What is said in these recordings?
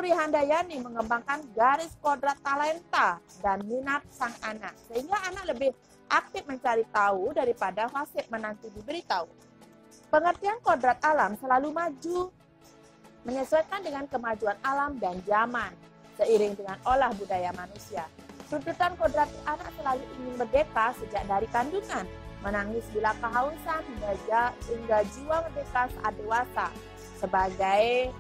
Sri Handayani mengembangkan garis kodrat talenta dan minat sang anak, sehingga anak lebih aktif mencari tahu daripada fasih menanti diberitahu. Pengertian kodrat alam selalu maju, menyesuaikan dengan kemajuan alam dan zaman, seiring dengan olah budaya manusia. Tuntutan kodrat anak selalu ingin merdeka sejak dari kandungan, menangis bila kehausan hingga jiwa merdeka saat dewasa, sebagai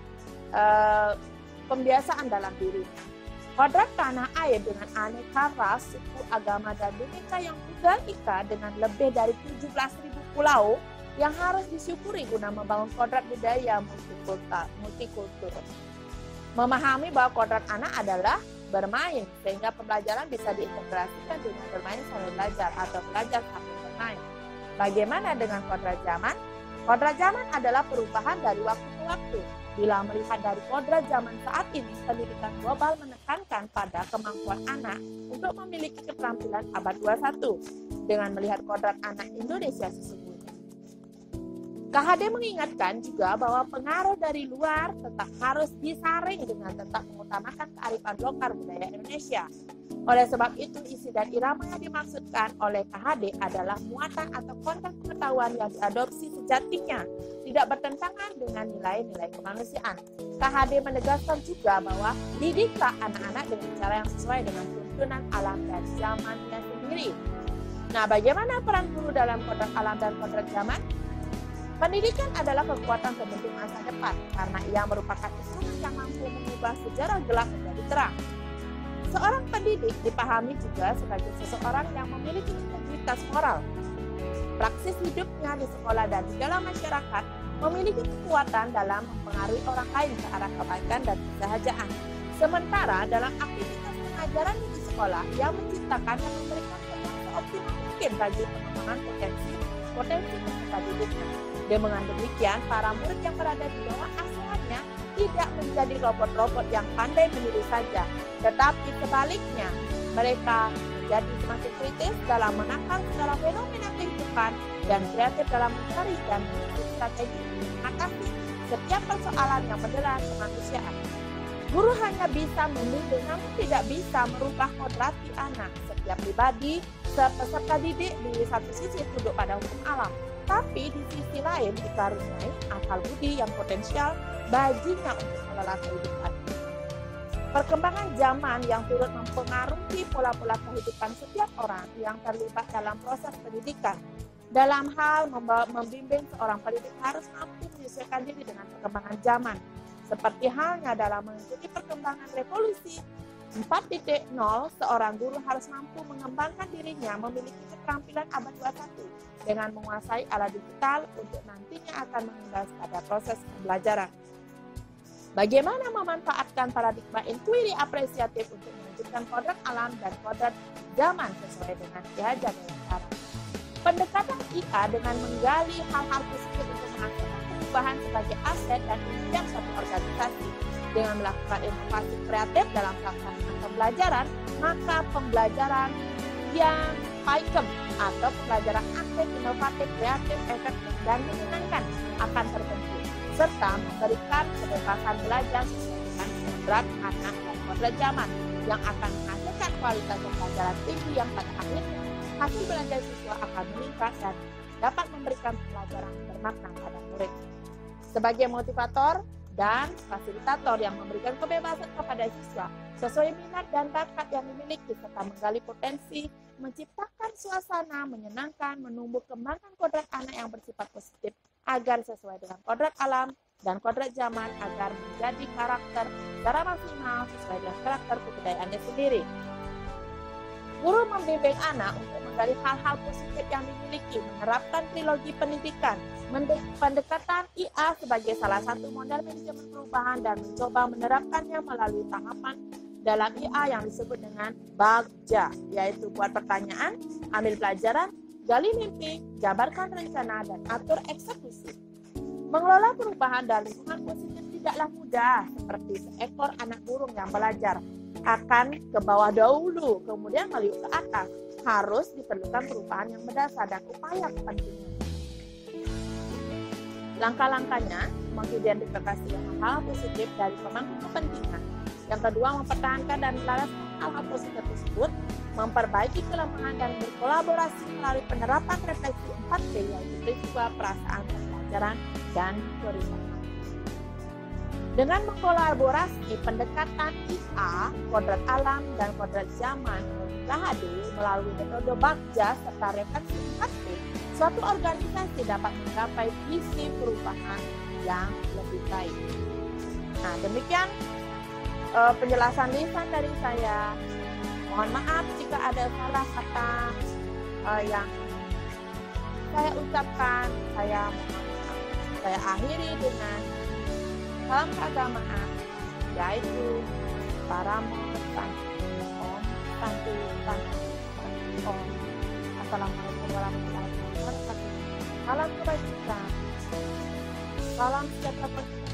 pembiasaan dalam dirinya. Kodrat tanah air dengan aneka ras, suku, agama, dan bineka yang tunggal ika dengan lebih dari 17.000 pulau yang harus disyukuri guna membangun kodrat budaya multikultur. Memahami bahwa kodrat anak adalah bermain, sehingga pembelajaran bisa diintegrasikan dengan bermain sambil belajar atau belajar sambil bermain. Bagaimana dengan kodrat zaman? Kodrat zaman adalah perubahan dari waktu ke waktu. Bila melihat dari kodrat zaman saat ini, pendidikan global menekankan pada kemampuan anak untuk memiliki keterampilan abad 21 dengan melihat kodrat anak Indonesia sesungguhnya. KHD mengingatkan juga bahwa pengaruh dari luar tetap harus disaring dengan tetap mengutamakan kearifan lokal budaya Indonesia. Oleh sebab itu, isi dan irama yang dimaksudkan oleh KHD adalah muatan atau konten pengetahuan yang diadopsi sejatinya tidak bertentangan dengan nilai-nilai kemanusiaan. KHD menegaskan juga bahwa didiklah anak-anak dengan cara yang sesuai dengan tuntunan alam dan zamannya sendiri. Nah, bagaimana peran guru dalam kodrat alam dan kodrat zaman? Pendidikan adalah kekuatan pembentuk masa depan karena ia merupakan instrumen yang mampu mengubah sejarah gelap menjadi terang. Seorang pendidik dipahami juga sebagai seseorang yang memiliki integritas moral. Praksis hidupnya di sekolah dan di dalam masyarakat memiliki kekuatan dalam mempengaruhi orang lain ke arah kebaikan dan kesehajaan. Sementara dalam aktivitas pengajaran di sekolah, ia menciptakan dan memberikan peluang seoptimal mungkin bagi pengembangan potensi peserta didiknya. Dengan demikian, para murid yang berada di bawah asuhannya tidak menjadi robot-robot yang pandai meniru saja, tetapi sebaliknya, mereka menjadi semakin kritis dalam menangkal segala fenomena kehidupan dan kreatif dalam mencari dan mengikuti strategi mengatasi setiap persoalan yang mendera kemanusiaan. Guru hanya bisa membimbing, namun tidak bisa merubah kodrati anak. Setiap pribadi, peserta didik di satu sisi tunduk pada hukum alam, tapi di sisi lain dikaruniai akal budi yang potensial baginya untuk mengelola kehidupan. Perkembangan zaman yang turut mempengaruhi pola-pola kehidupan setiap orang yang terlibat dalam proses pendidikan. Dalam hal membimbing, seorang pendidik harus mampu menyesuaikan diri dengan perkembangan zaman. Seperti halnya dalam mengikuti perkembangan revolusi 4.0, seorang guru harus mampu mengembangkan dirinya memiliki keterampilan abad 21 dengan menguasai alat digital untuk nantinya akan mengimbas pada proses pembelajaran. Bagaimana memanfaatkan paradigma inquiry apresiatif untuk mewujudkan kodrat alam dan kodrat zaman sesuai dengan Ki Hajar Dewantara. Pendekatan IA dengan menggali hal-hal positif untuk menghasilkan perubahan sebagai aset dan impian suatu organisasi dengan melakukan inovasi kreatif dalam pelaksanaan pembelajaran, maka pembelajaran yang PAIKEM atau pembelajaran aktif, inovatif, kreatif, efektif, dan menyenangkan akan terbentuk, serta memberikan kebebasan belajar sesuai dengan kodrat anak dan kodrat zaman yang akan menghasilkan kualitas pembelajaran tinggi yang pada akhirnya hasil belajar siswa akan meningkat dan dapat memberikan pelajaran bermakna pada murid. Sebagai motivator dan fasilitator yang memberikan kebebasan kepada siswa sesuai minat dan bakat yang dimiliki serta menggali potensi, menciptakan suasana menyenangkan, menumbuh kembangkan kodrat anak yang bersifat positif agar sesuai dengan kodrat alam dan kodrat zaman agar menjadi karakter secara maksimal sesuai dengan karakter kebudayaannya sendiri. Guru membimbing anak untuk menggali hal-hal positif yang dimiliki, menerapkan trilogi pendidikan, pendekatan IA sebagai salah satu model manajemen perubahan dan mencoba menerapkannya melalui tahapan dalam IA yang disebut dengan BAGJA, yaitu buat pertanyaan, ambil pelajaran, gali mimpi, jabarkan rencana, dan atur eksekusi. Mengelola perubahan dan lingkungan positif tidaklah mudah, seperti seekor anak burung yang belajar akan ke bawah dahulu, kemudian meliuk ke atas. Harus diperlukan perubahan yang berdasar dan upaya kepentingan. Langkah-langkahnya mengidentifikasi hal positif dari pemangku kepentingan, Yang kedua, mempertahankan dan melaraskan hal-hal positif tersebut, memperbaiki kelemahan dan berkolaborasi melalui penerapan refleksi 4P, yaitu peristiwa, perasaan, pembelajaran, dan perubahan. Dengan mengkolaborasi pendekatan IA, kodrat alam, dan kodrat zaman KHD melalui metode Bagja serta refleksi 4P, suatu organisasi dapat menggapai visi perubahan yang lebih baik. Nah, demikian penjelasan lisan dari saya. Mohon maaf jika ada salah kata yang saya ucapkan. Saya akhiri dengan salam keagamaan, yaitu Paramo Santi Om Santi Santi Om. Assalamualaikum warahmatullahi wabarakatuh. Salam kebajikan. Salam sejahtera.